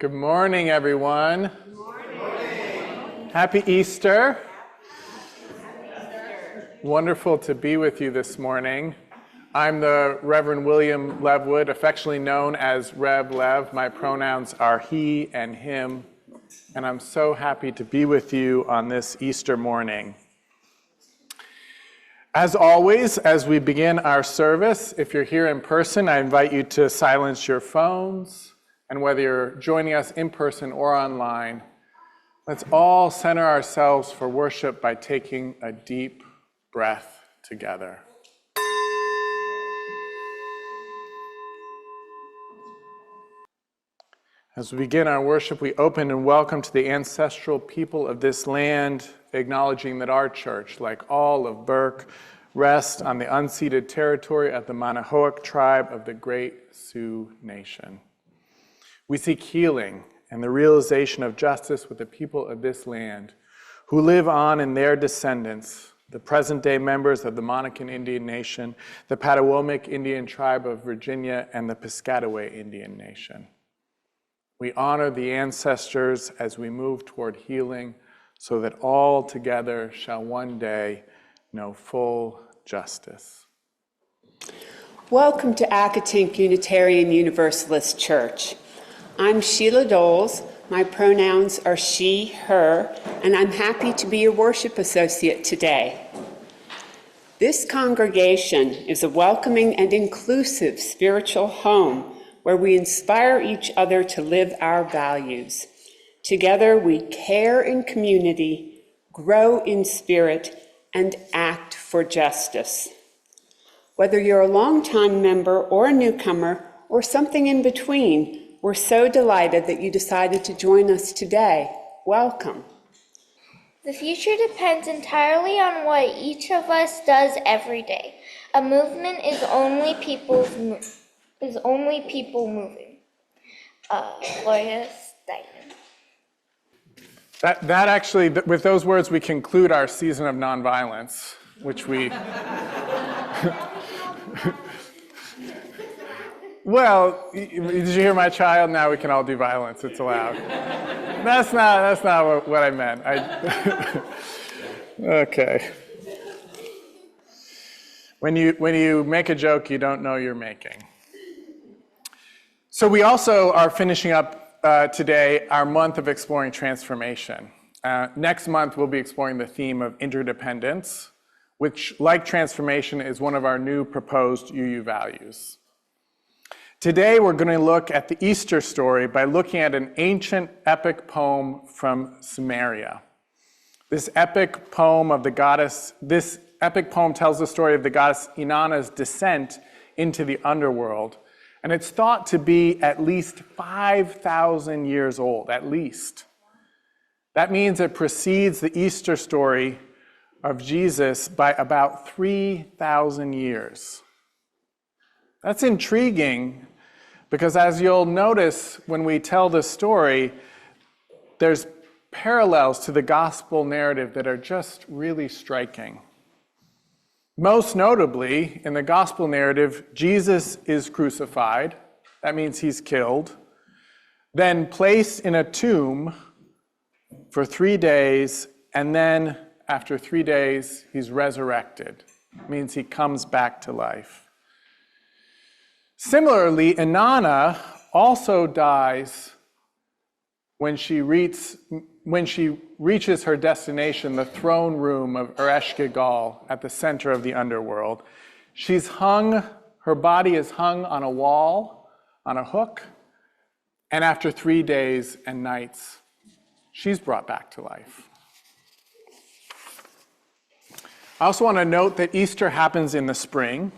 Good morning, everyone. Good morning. Happy Easter. Wonderful to be with you this morning. I'm the Reverend William Levwood, affectionately known as Rev Lev. My pronouns are he and him, and I'm so happy to be with you on this Easter morning. As always, as we begin our service, if you're here in person, I invite you to silence your phones. And whether you're joining us in person or online, let's all center ourselves for worship by taking a deep breath together. As we begin our worship, we open and welcome to the ancestral people of this land, acknowledging that our church, like all of Burke, rests on the unceded territory of the Manahoac tribe of the Great Sioux Nation. We seek healing and the realization of justice with the people of this land who live on in their descendants, the present-day members of the Monacan Indian Nation, the Patawomic Indian Tribe of Virginia, and the Piscataway Indian Nation. We honor the ancestors as we move toward healing so that all together shall one day know full justice. Welcome to Accotink Unitarian Universalist Church. I'm Sheila Doles, my pronouns are she, her, and I'm happy to be your worship associate today. This congregation is a welcoming and inclusive spiritual home where we inspire each other to live our values. Together we care in community, grow in spirit, and act for justice. Whether you're a longtime member or a newcomer or something in between, we're so delighted that you decided to join us today. Welcome. The future depends entirely on what each of us does every day. A movement is only people moving. Gloria Steinem. That actually, with those words, we conclude our season of nonviolence, which we... Well, did you hear my child? Now we can all do violence. It's allowed. That's not what I meant. Okay. When you make a joke, you don't know you're making. So we also are finishing up today our month of exploring transformation. Next month, we'll be exploring the theme of interdependence, which, like transformation, is one of our new proposed UU values. Today, we're going to look at the Easter story by looking at an ancient epic poem from Sumeria. This epic poem tells the story of the goddess Inanna's descent into the underworld, and it's thought to be at least 5,000 years old, at least. That means it precedes the Easter story of Jesus by about 3,000 years. That's intriguing, because as you'll notice when we tell this story, there's parallels to the gospel narrative that are just really striking. Most notably, in the gospel narrative, Jesus is crucified. That means he's killed. Then placed in a tomb for 3 days, and then after 3 days, he's resurrected. It means he comes back to life. Similarly, Inanna also dies when she reaches her destination, the throne room of Ereshkigal at the center of the underworld. Her body is hung on a wall, on a hook, and after 3 days and nights, she's brought back to life. I also want to note that Easter happens in the spring.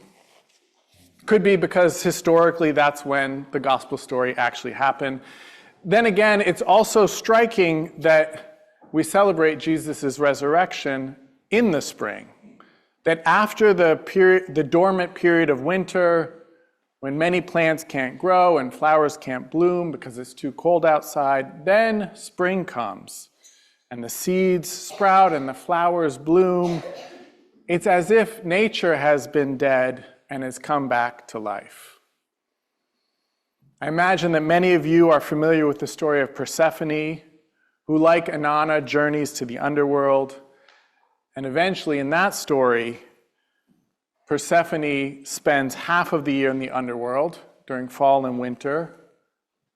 Could be because historically that's when the gospel story actually happened. Then again, it's also striking that we celebrate Jesus' resurrection in the spring. That after the dormant period of winter, when many plants can't grow and flowers can't bloom because it's too cold outside, then spring comes and the seeds sprout and the flowers bloom. It's as if nature has been dead and has come back to life. I imagine that many of you are familiar with the story of Persephone, who, like Inanna, journeys to the underworld. And eventually, in that story, Persephone spends half of the year in the underworld during fall and winter,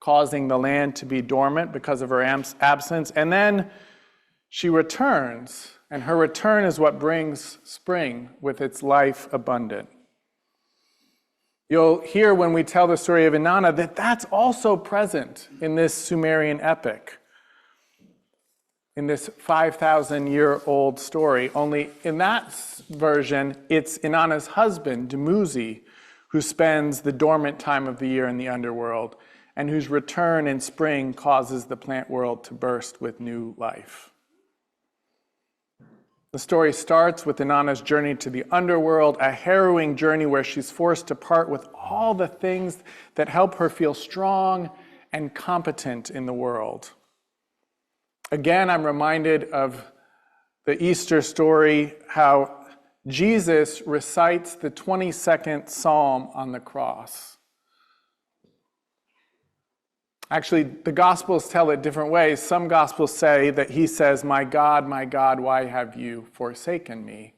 causing the land to be dormant because of her absence. And then she returns, and her return is what brings spring with its life abundant. You'll hear when we tell the story of Inanna that that's also present in this Sumerian epic, in this 5,000-year-old story. Only in that version, it's Inanna's husband, Dumuzi, who spends the dormant time of the year in the underworld, and whose return in spring causes the plant world to burst with new life. The story starts with Inanna's journey to the underworld, a harrowing journey where she's forced to part with all the things that help her feel strong and competent in the world. Again, I'm reminded of the Easter story, how Jesus recites the 22nd Psalm on the cross. Actually, the Gospels tell it different ways. Some Gospels say that he says, my God, why have you forsaken me?"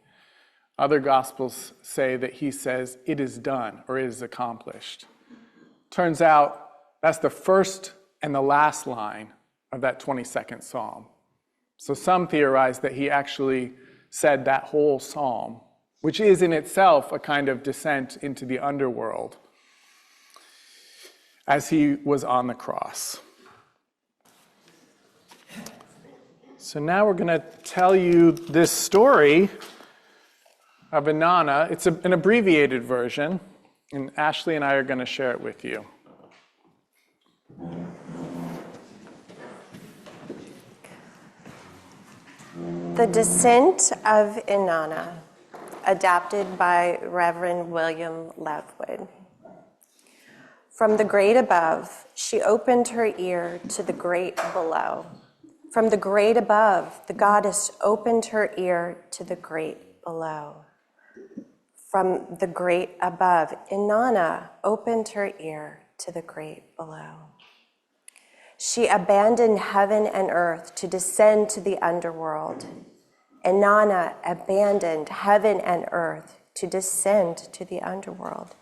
Other Gospels say that he says, "It is done," or "it is accomplished." Turns out that's the first and the last line of that 22nd Psalm. So some theorize that he actually said that whole psalm, which is in itself a kind of descent into the underworld, as he was on the cross. So now we're going to tell you this story of Inanna. It's an abbreviated version, and Ashley and I are going to share it with you. The Descent of Inanna, adapted by Reverend William Levwood. From the great above, she opened her ear to the great below. From the great above, the goddess opened her ear to the great below. From the great above, Inanna opened her ear to the great below. She abandoned heaven and earth to descend to the underworld. Inanna abandoned heaven and earth to descend to the underworld.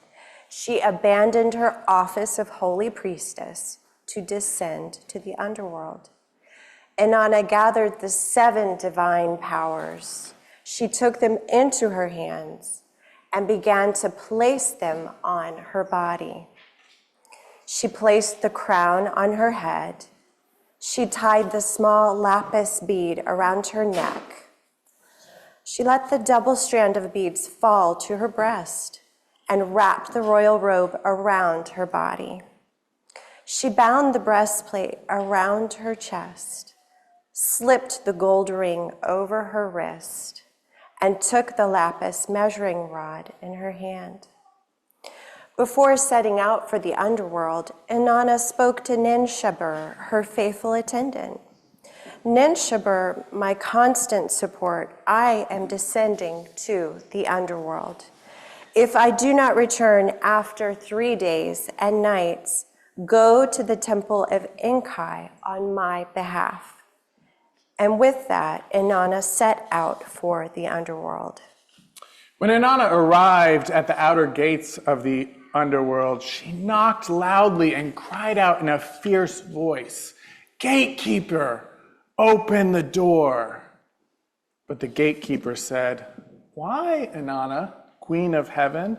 She abandoned her office of holy priestess to descend to the underworld. Inanna gathered the 7 divine powers. She took them into her hands and began to place them on her body. She placed the crown on her head. She tied the small lapis bead around her neck. She let the double strand of beads fall to her breast and wrapped the royal robe around her body. She bound the breastplate around her chest, slipped the gold ring over her wrist, and took the lapis measuring rod in her hand. Before setting out for the underworld, Inanna spoke to Ninshabur, her faithful attendant. Ninshabur, my constant support, I am descending to the underworld. If I do not return after 3 days and nights, go to the temple of Enki on my behalf. And with that, Inanna set out for the underworld. When Inanna arrived at the outer gates of the underworld, she knocked loudly and cried out in a fierce voice, "Gatekeeper, open the door." But the gatekeeper said, "Why, Inanna, Queen of Heaven?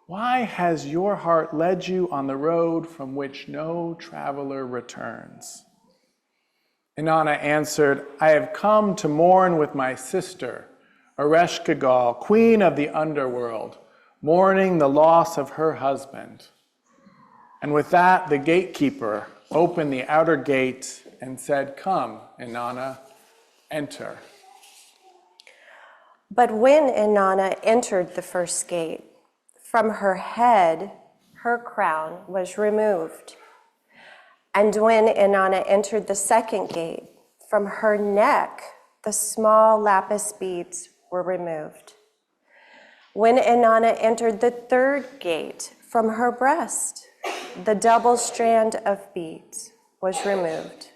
Why has your heart led you on the road from which no traveler returns?" Inanna answered, "I have come to mourn with my sister, Ereshkigal, queen of the underworld, mourning the loss of her husband." And with that, the gatekeeper opened the outer gate and said, "Come, Inanna, enter." But when Inanna entered the first gate, from her head, her crown was removed. And when Inanna entered the second gate, from her neck, the small lapis beads were removed. When Inanna entered the third gate, from her breast, the double strand of beads was removed.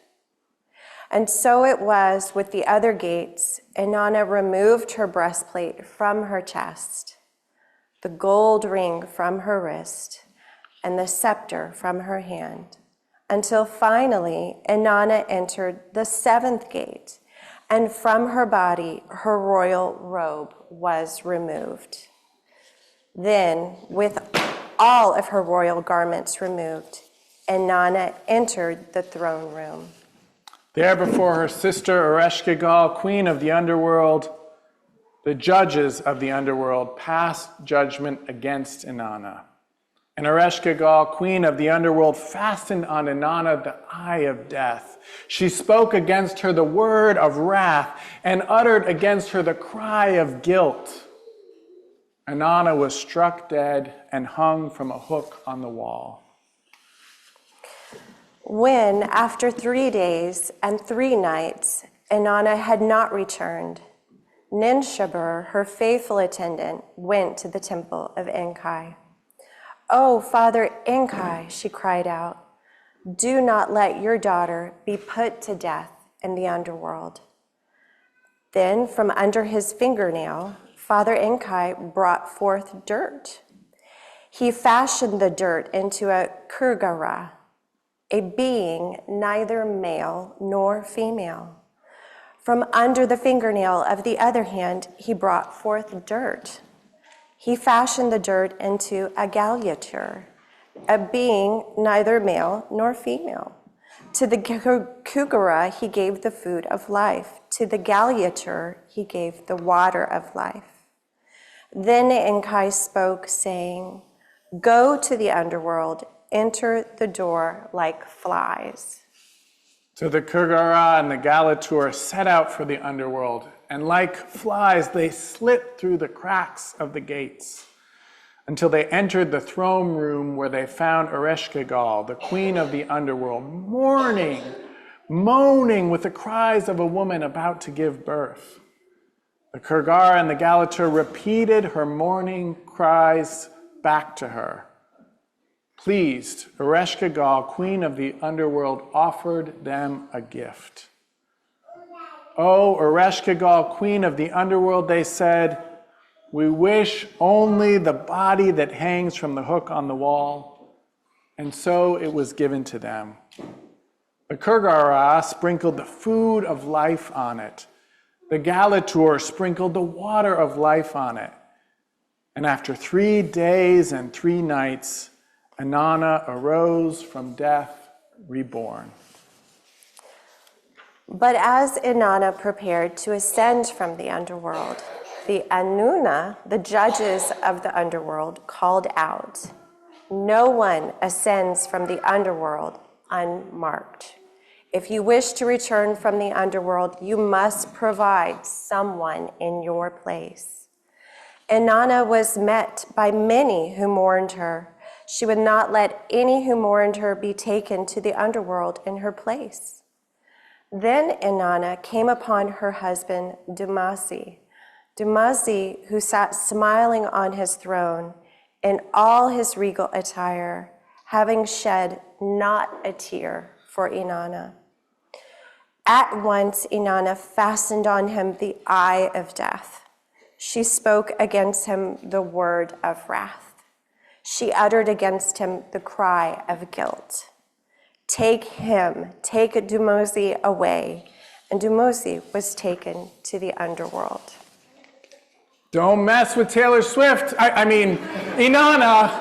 And so it was with the other gates. Inanna removed her breastplate from her chest, the gold ring from her wrist, and the scepter from her hand, until finally Inanna entered the seventh gate, and from her body her royal robe was removed. Then, with all of her royal garments removed, Inanna entered the throne room. There before her sister Ereshkigal, queen of the underworld, the judges of the underworld passed judgment against Inanna. And Ereshkigal, queen of the underworld, fastened on Inanna the eye of death. She spoke against her the word of wrath and uttered against her the cry of guilt. Inanna was struck dead and hung from a hook on the wall. When, after 3 days and 3 nights, Inanna had not returned, Ninshabur, her faithful attendant, went to the temple of Enki. "Oh, Father Enki," she cried out, "do not let your daughter be put to death in the underworld." Then from under his fingernail, Father Enki brought forth dirt. He fashioned the dirt into a kurgara, a being neither male nor female. From under the fingernail of the other hand, he brought forth dirt. He fashioned the dirt into a galliature, a being neither male nor female. To the kugara he gave the food of life. To the galliature he gave the water of life. Then Enki spoke, saying, "Go to the underworld, enter the door like flies." So the Kurgara and the Galatur set out for the underworld, and like flies they slipped through the cracks of the gates until they entered the throne room, where they found Ereshkigal, the queen of the underworld, moaning with the cries of a woman about to give birth. The Kurgara and the Galatur repeated her mourning cries back to her. Pleased, Ereshkigal, queen of the underworld, offered them a gift. "O Ereshkigal, queen of the underworld," they said, "we wish only the body that hangs from the hook on the wall." And so it was given to them. The Kurgara sprinkled the food of life on it. The Galatur sprinkled the water of life on it. And after 3 days and 3 nights, Inanna arose from death, reborn. But as Inanna prepared to ascend from the underworld, the Anuna, the judges of the underworld, called out, "No one ascends from the underworld unmarked. If you wish to return from the underworld, you must provide someone in your place." Inanna was met by many who mourned her. She would not let any who mourned her be taken to the underworld in her place. Then Inanna came upon her husband Dumasi, who sat smiling on his throne in all his regal attire, having shed not a tear for Inanna. At once Inanna fastened on him the eye of death. She spoke against him the word of wrath. She uttered against him the cry of guilt. Take Dumosi away." And Dumosi was taken to the underworld. Don't mess with Taylor Swift. I mean, Inanna.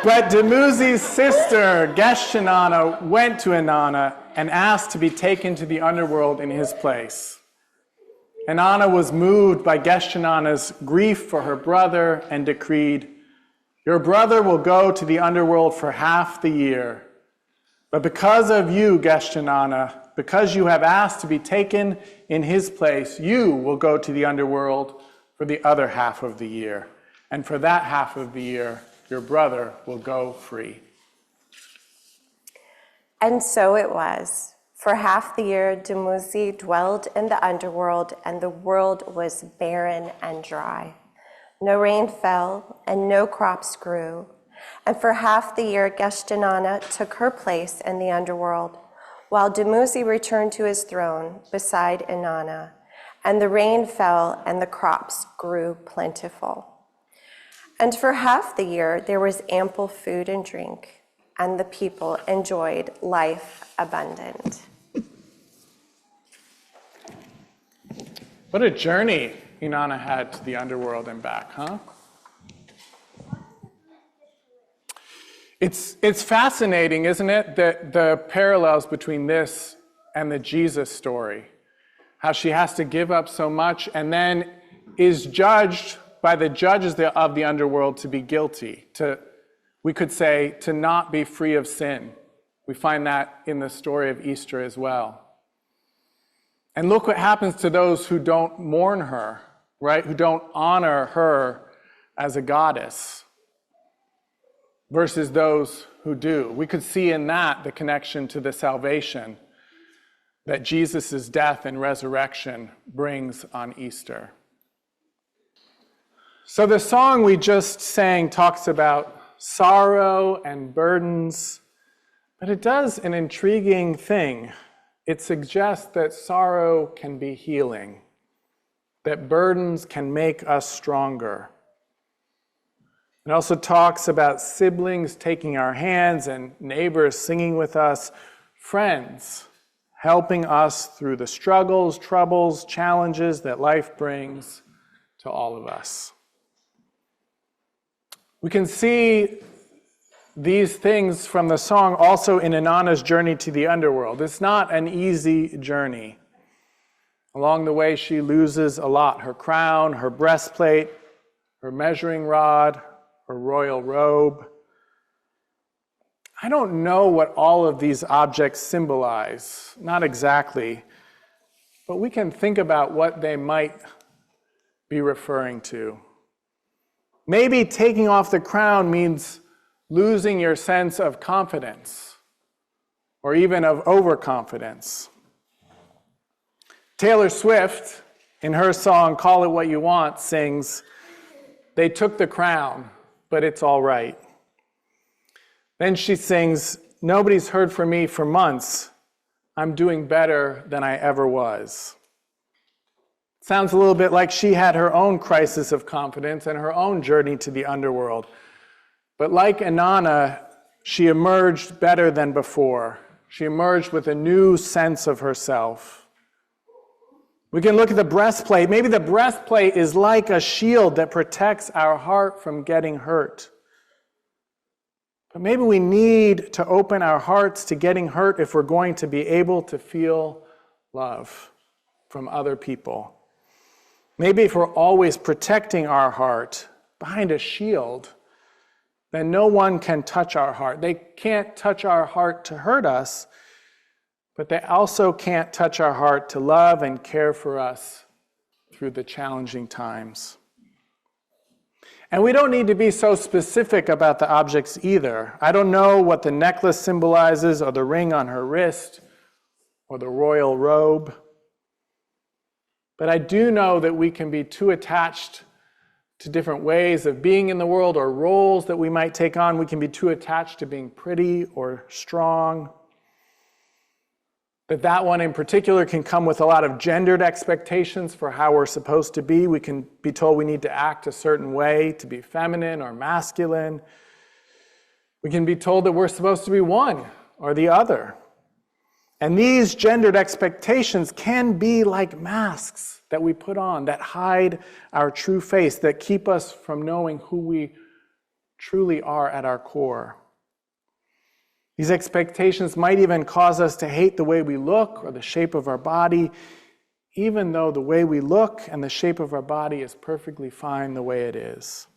But Dumuzi's sister, Geshenanna, went to Inanna and asked to be taken to the underworld in his place. Inanna was moved by Geshenanna's grief for her brother and decreed, "Your brother will go to the underworld for half the year. But because of you, Geshenanna, because you have asked to be taken in his place, you will go to the underworld for the other half of the year. And for that half of the year, your brother will go free." And so it was. For half the year, Dumuzi dwelled in the underworld, and the world was barren and dry. No rain fell, and no crops grew. And for half the year, Inanna took her place in the underworld, while Dumuzi returned to his throne beside Inanna. And the rain fell, and the crops grew plentiful. And for half the year, there was ample food and drink, and the people enjoyed life abundant. What a journey Inanna had to the underworld and back, huh? It's fascinating, isn't it, that the parallels between this and the Jesus story. How she has to give up so much and then is judged by the judges of the underworld to be guilty, we could say, to not be free of sin. We find that in the story of Easter as well. And look what happens to those who don't mourn her, right? Who don't honor her as a goddess versus those who do. We could see in that the connection to the salvation that Jesus' death and resurrection brings on Easter. So the song we just sang talks about sorrow and burdens, but it does an intriguing thing. It suggests that sorrow can be healing, that burdens can make us stronger. It also talks about siblings taking our hands and neighbors singing with us, friends helping us through the struggles, troubles, challenges that life brings to all of us. We can see these things from the song also in Inanna's journey to the underworld. It's not an easy journey. Along the way, she loses a lot: her crown, her breastplate, her measuring rod, her royal robe. I don't know what all of these objects symbolize, not exactly, but we can think about what they might be referring to. Maybe taking off the crown means losing your sense of confidence, or even of overconfidence. Taylor Swift, in her song Call It What You Want, sings, "They took the crown, but it's all right." Then she sings, "Nobody's heard from me for months. I'm doing better than I ever was." Sounds a little bit like she had her own crisis of confidence and her own journey to the underworld. But like Inanna, she emerged better than before. She emerged with a new sense of herself. We can look at the breastplate. Maybe the breastplate is like a shield that protects our heart from getting hurt. But maybe we need to open our hearts to getting hurt if we're going to be able to feel love from other people. Maybe if we're always protecting our heart behind a shield, then no one can touch our heart. They can't touch our heart to hurt us, but they also can't touch our heart to love and care for us through the challenging times. And we don't need to be so specific about the objects either. I don't know what the necklace symbolizes, or the ring on her wrist, or the royal robe. But I do know that we can be too attached to different ways of being in the world or roles that we might take on. We can be too attached to being pretty or strong. That one in particular can come with a lot of gendered expectations for how we're supposed to be. We can be told we need to act a certain way to be feminine or masculine. We can be told that we're supposed to be one or the other. And these gendered expectations can be like masks that we put on that hide our true face, that keep us from knowing who we truly are at our core. These expectations might even cause us to hate the way we look or the shape of our body, even though the way we look and the shape of our body is perfectly fine the way it is.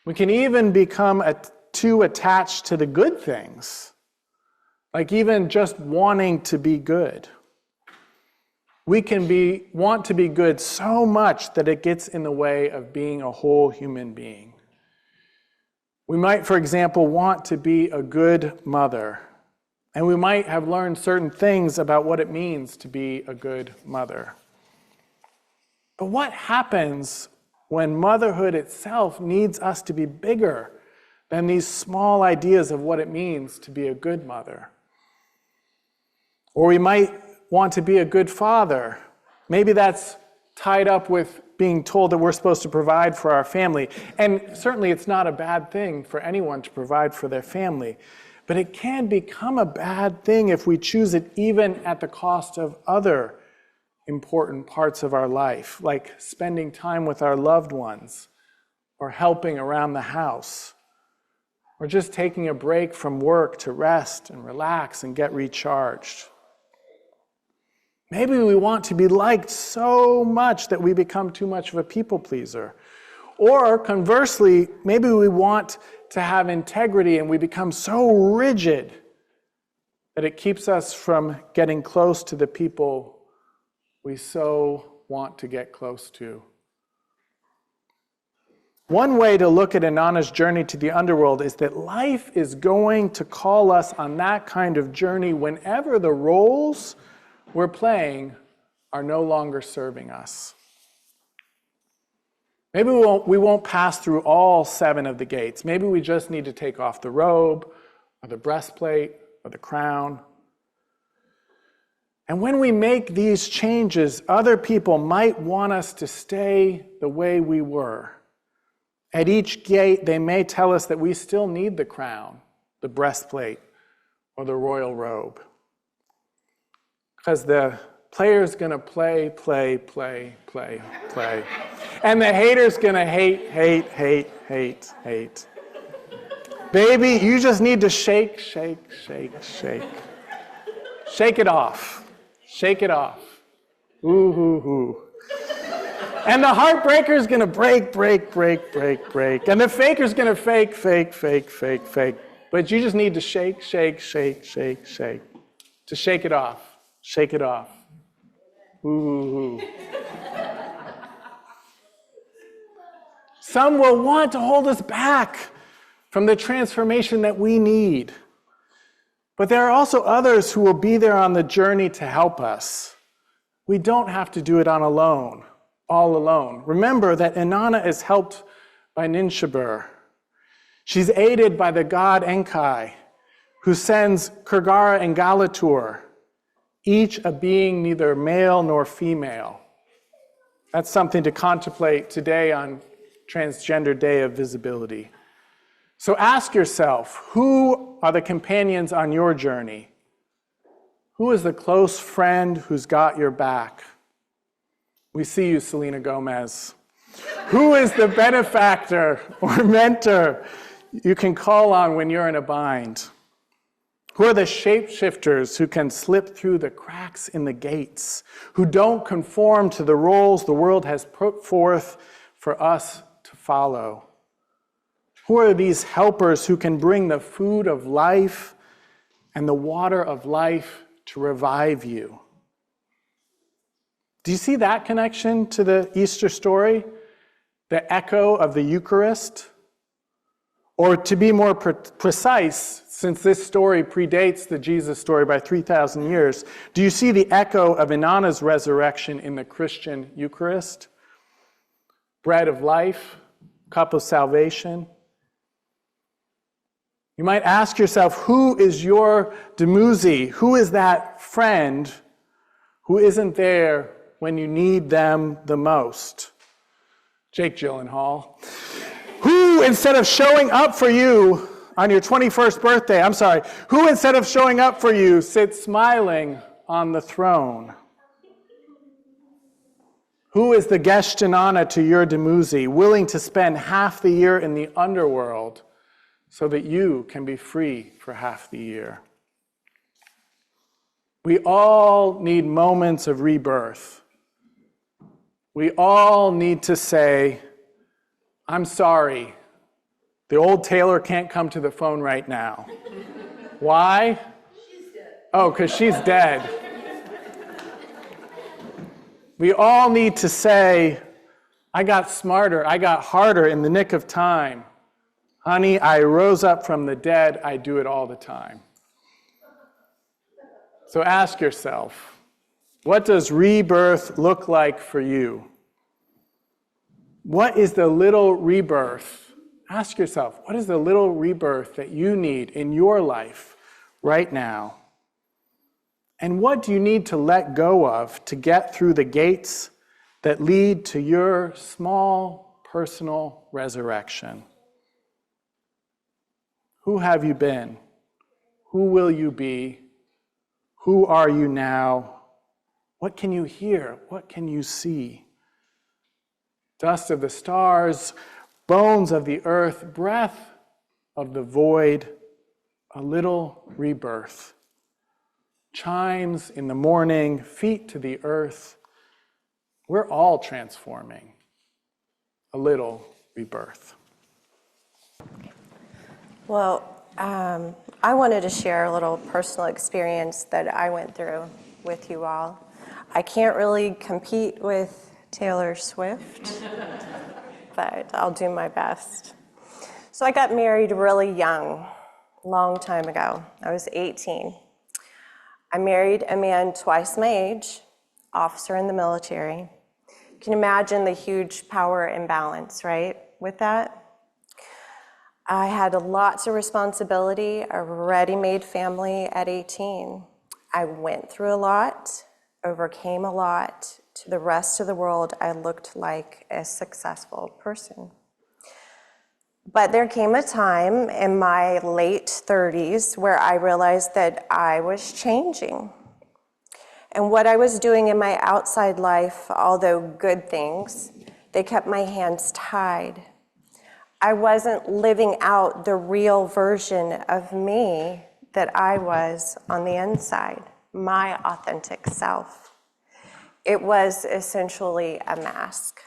We can even become too attached to the good things, like even just wanting to be good. We can want to be good so much that it gets in the way of being a whole human being. We might, for example, want to be a good mother, and we might have learned certain things about what it means to be a good mother. But what happens when motherhood itself needs us to be bigger than these small ideas of what it means to be a good mother. Or we might want to be a good father. Maybe that's tied up with being told that we're supposed to provide for our family. And certainly it's not a bad thing for anyone to provide for their family. But it can become a bad thing if we choose it even at the cost of other important parts of our life, like spending time with our loved ones, or helping around the house, or just taking a break from work to rest and relax and get recharged. Maybe we want to be liked so much that we become too much of a people pleaser. Or conversely, maybe we want to have integrity and we become so rigid that it keeps us from getting close to the people we so want to get close to. One way to look at Inanna's journey to the underworld is that life is going to call us on that kind of journey whenever the roles we're playing are no longer serving us. Maybe we won't pass through all 7 of the gates. Maybe we just need to take off the robe, or the breastplate, or the crown. And when we make these changes, other people might want us to stay the way we were. At each gate, they may tell us that we still need the crown, the breastplate, or the royal robe. Because the player's going to play. And the hater's going to hate. Baby, you just need to shake. Shake it off. Shake it off. Ooh. And the heartbreaker's going to break. And the faker's going to fake. But you just need to shake. To shake it off. Shake it off. Ooh. Some will want to hold us back from the transformation that we need. But there are also others who will be there on the journey to help us. We don't have to do it all alone. Remember that Inanna is helped by Ninshubur. She's aided by the god Enkai, who sends Kurgara and Galatur, each a being neither male nor female. That's something to contemplate today on Transgender Day of Visibility. So ask yourself, who are the companions on your journey? Who is the close friend who's got your back? We see you, Selena Gomez. Who is the benefactor or mentor you can call on when you're in a bind? Who are the shapeshifters who can slip through the cracks in the gates, who don't conform to the roles the world has put forth for us to follow? Who are these helpers who can bring the food of life and the water of life to revive you? Do you see that connection to the Easter story? The echo of the Eucharist? Or to be more precise, since this story predates the Jesus story by 3,000 years, do you see the echo of Inanna's resurrection in the Christian Eucharist? Bread of life, cup of salvation. You might ask yourself, who is your Dumuzi? Who is that friend who isn't there when you need them the most? Jake Gyllenhaal. Who, instead of showing up for you on your 21st birthday, who instead of showing up for you sits smiling on the throne? Who is the Gesh Inanna to your Dumuzi, willing to spend half the year in the underworld so that you can be free for half the year? We all need moments of rebirth. We all need to say, I'm sorry, the old Taylor can't come to the phone right now. Why? She's dead. Oh, because she's dead. We all need to say, I got smarter, I got harder in the nick of time. Honey, I rose up from the dead, I do it all the time. So ask yourself, what does rebirth look like for you? What is the little rebirth? Ask yourself, what is the little rebirth that you need in your life right now? And what do you need to let go of to get through the gates that lead to your small personal resurrection? Who have you been? Who will you be? Who are you now? What can you hear? What can you see? Dust of the stars, bones of the earth, breath of the void, a little rebirth. Chimes in the morning, feet to the earth. We're all transforming. A little rebirth. Well, I wanted to share a little personal experience that I went through with you all. I can't really compete with Taylor Swift, but I'll do my best. So I got married really young, long time ago. I was 18. I married a man twice my age, officer in the military. You can imagine the huge power imbalance, right, with that? I had lots of responsibility, a ready-made family at 18. I went through a lot, overcame a lot. To the rest of the world, I looked like a successful person. But there came a time in my late 30s where I realized that I was changing. And what I was doing in my outside life, although good things, they kept my hands tied. I wasn't living out the real version of me that I was on the inside, my authentic self. It was essentially a mask.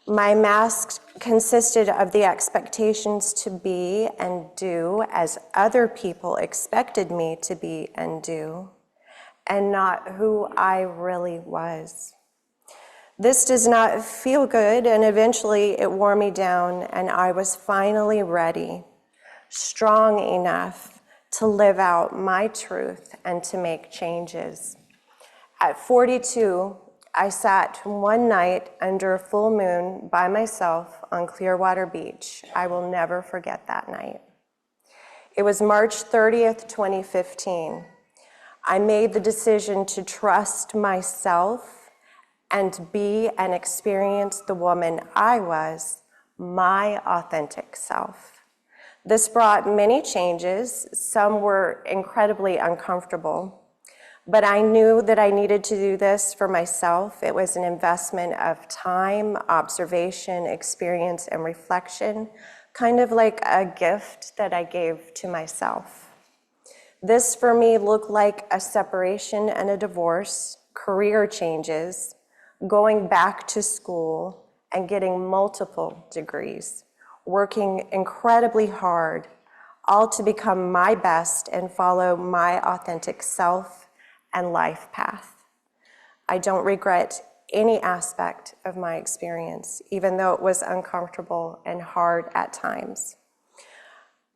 My mask consisted of the expectations to be and do as other people expected me to be and do, and not who I really was. This does not feel good, and eventually it wore me down, and I was finally ready, strong enough to live out my truth and to make changes. At 42, I sat one night under a full moon by myself on Clearwater Beach. I will never forget that night. It was March 30th, 2015. I made the decision to trust myself and be and experience the woman I was, my authentic self. This brought many changes. Some were incredibly uncomfortable, but I knew that I needed to do this for myself. It was an investment of time, observation, experience, and reflection, kind of like a gift that I gave to myself. This for me looked like a separation and a divorce, career changes, going back to school and getting multiple degrees, working incredibly hard, all to become my best and follow my authentic self and life path. I don't regret any aspect of my experience, even though it was uncomfortable and hard at times.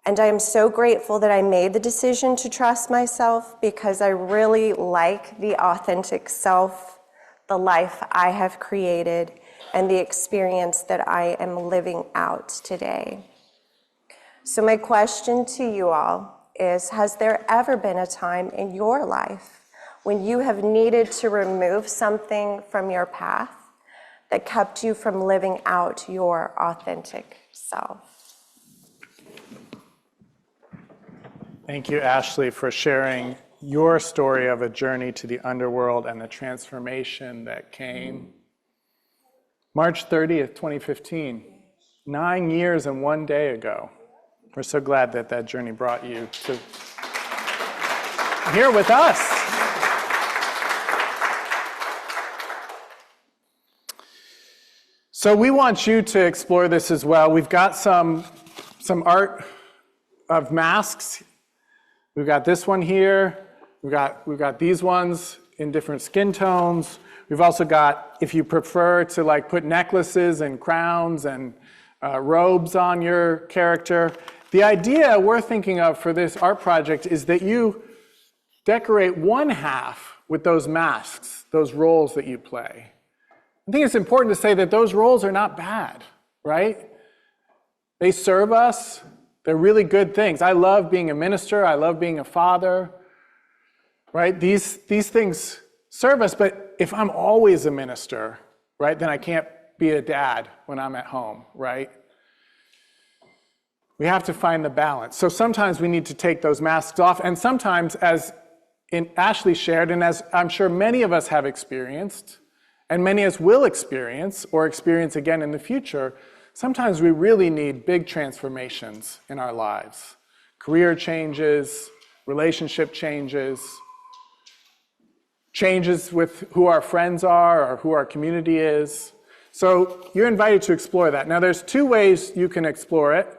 And I am so grateful that I made the decision to trust myself, because I really like the authentic self, the life I have created, and the experience that I am living out today. So my question to you all is, has there ever been a time in your life when you have needed to remove something from your path that kept you from living out your authentic self? Thank you, Ashley, for sharing your story of a journey to the underworld and the transformation that came. March 30th, 2015, 9 years and 1 day ago. We're so glad that that journey brought you to here with us. So we want you to explore this as well. We've got some art of masks. We've got this one here. We've got these ones in different skin tones. We've also got, if you prefer to like put necklaces and crowns and robes on your character. The idea we're thinking of for this art project is that you decorate one half with those masks, those roles that you play. I think it's important to say that those roles are not bad, right? They serve us. They're really good things. I love being a minister. I love being a father, right? These things serve us, but if I'm always a minister, right, then I can't be a dad when I'm at home, right? We have to find the balance. So sometimes we need to take those masks off, and sometimes, as Ashley shared, and as I'm sure many of us have experienced, and many of us will experience or experience again in the future, sometimes we really need big transformations in our lives. Career changes, relationship changes, changes with who our friends are or who our community is. So you're invited to explore that. Now there's two ways you can explore it.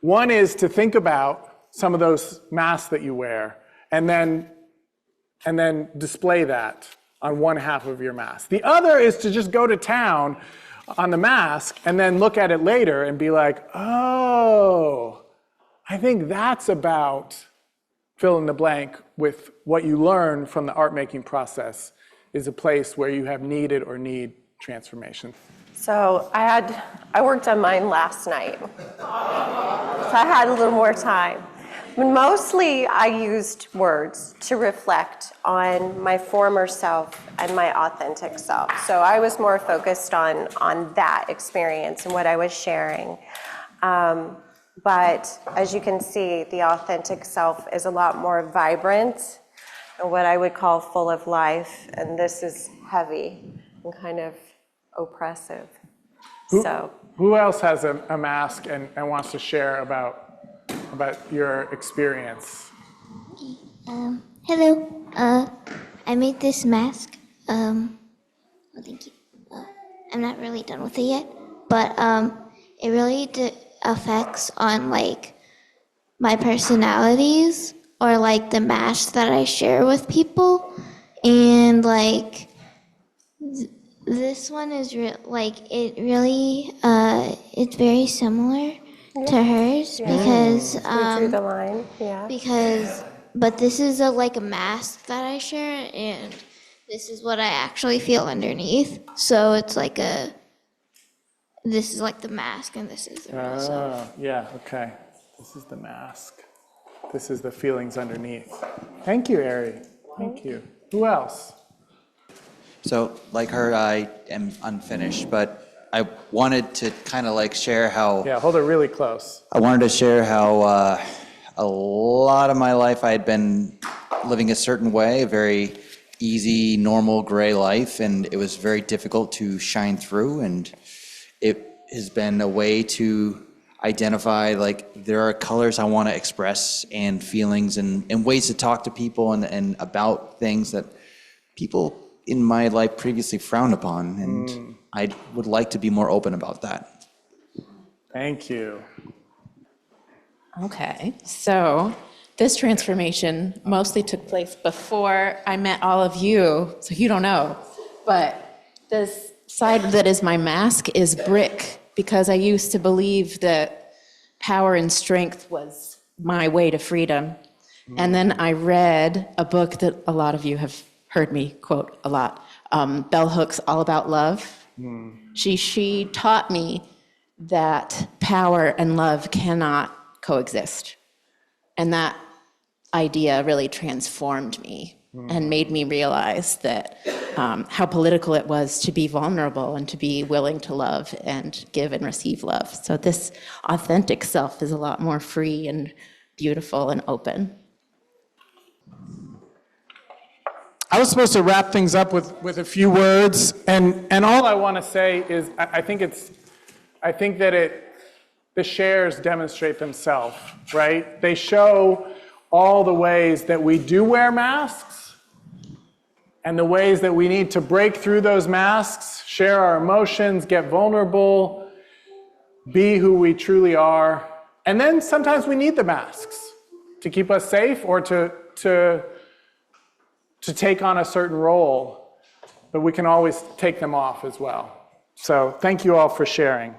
One is to think about some of those masks that you wear and then display that on one half of your mask. The other is to just go to town on the mask and then look at it later and be like, oh, I think that's about fill in the blank with what you learn from the art making process is a place where you have needed or need transformation. So I worked on mine last night. So I had a little more time. But mostly I used words to reflect on my former self and my authentic self. So I was more focused on that experience and what I was sharing. But as you can see, the authentic self is a lot more vibrant and what I would call full of life. And this is heavy and kind of oppressive. Who else has a mask and wants to share about your experience? Hello. I made this mask. Oh, thank you. I'm not really done with it yet, but it really affects on like my personalities or like the mask that I share with people, and like this one is it's very similar to hers because You drew the line, yeah. But this is like a mask that I share, and this is what I actually feel underneath. So it's like this is like the mask, and this is the real self. Yeah, okay. This is the mask. This is the feelings underneath. Thank you, Ari. Thank you. Who else? So, like her, I am unfinished, but I wanted to kind of like share how... Yeah, hold it really close. I wanted to share how a lot of my life I had been living a certain way, a very easy, normal, gray life, and it was very difficult to shine through, and it has been a way to identify, like, there are colors I want to express and feelings and ways to talk to people and about things that people in my life previously frowned upon, and I would like to be more open about that. Thank you. Okay, so this transformation mostly took place before I met all of you, so you don't know. But this side that is my mask is brick, because I used to believe that power and strength was my way to freedom. And then I read a book that a lot of you have heard me quote a lot, Bell Hooks' All About Love. She taught me that power and love cannot coexist. And that idea really transformed me and made me realize that how political it was to be vulnerable and to be willing to love and give and receive love. So this authentic self is a lot more free and beautiful and open. I was supposed to wrap things up with a few words, and all I want to say is I think that the shares demonstrate themselves, right? They show all the ways that we do wear masks and the ways that we need to break through those masks, share our emotions, get vulnerable, be who we truly are. And then sometimes we need the masks to keep us safe or to take on a certain role, but we can always take them off as well. So thank you all for sharing.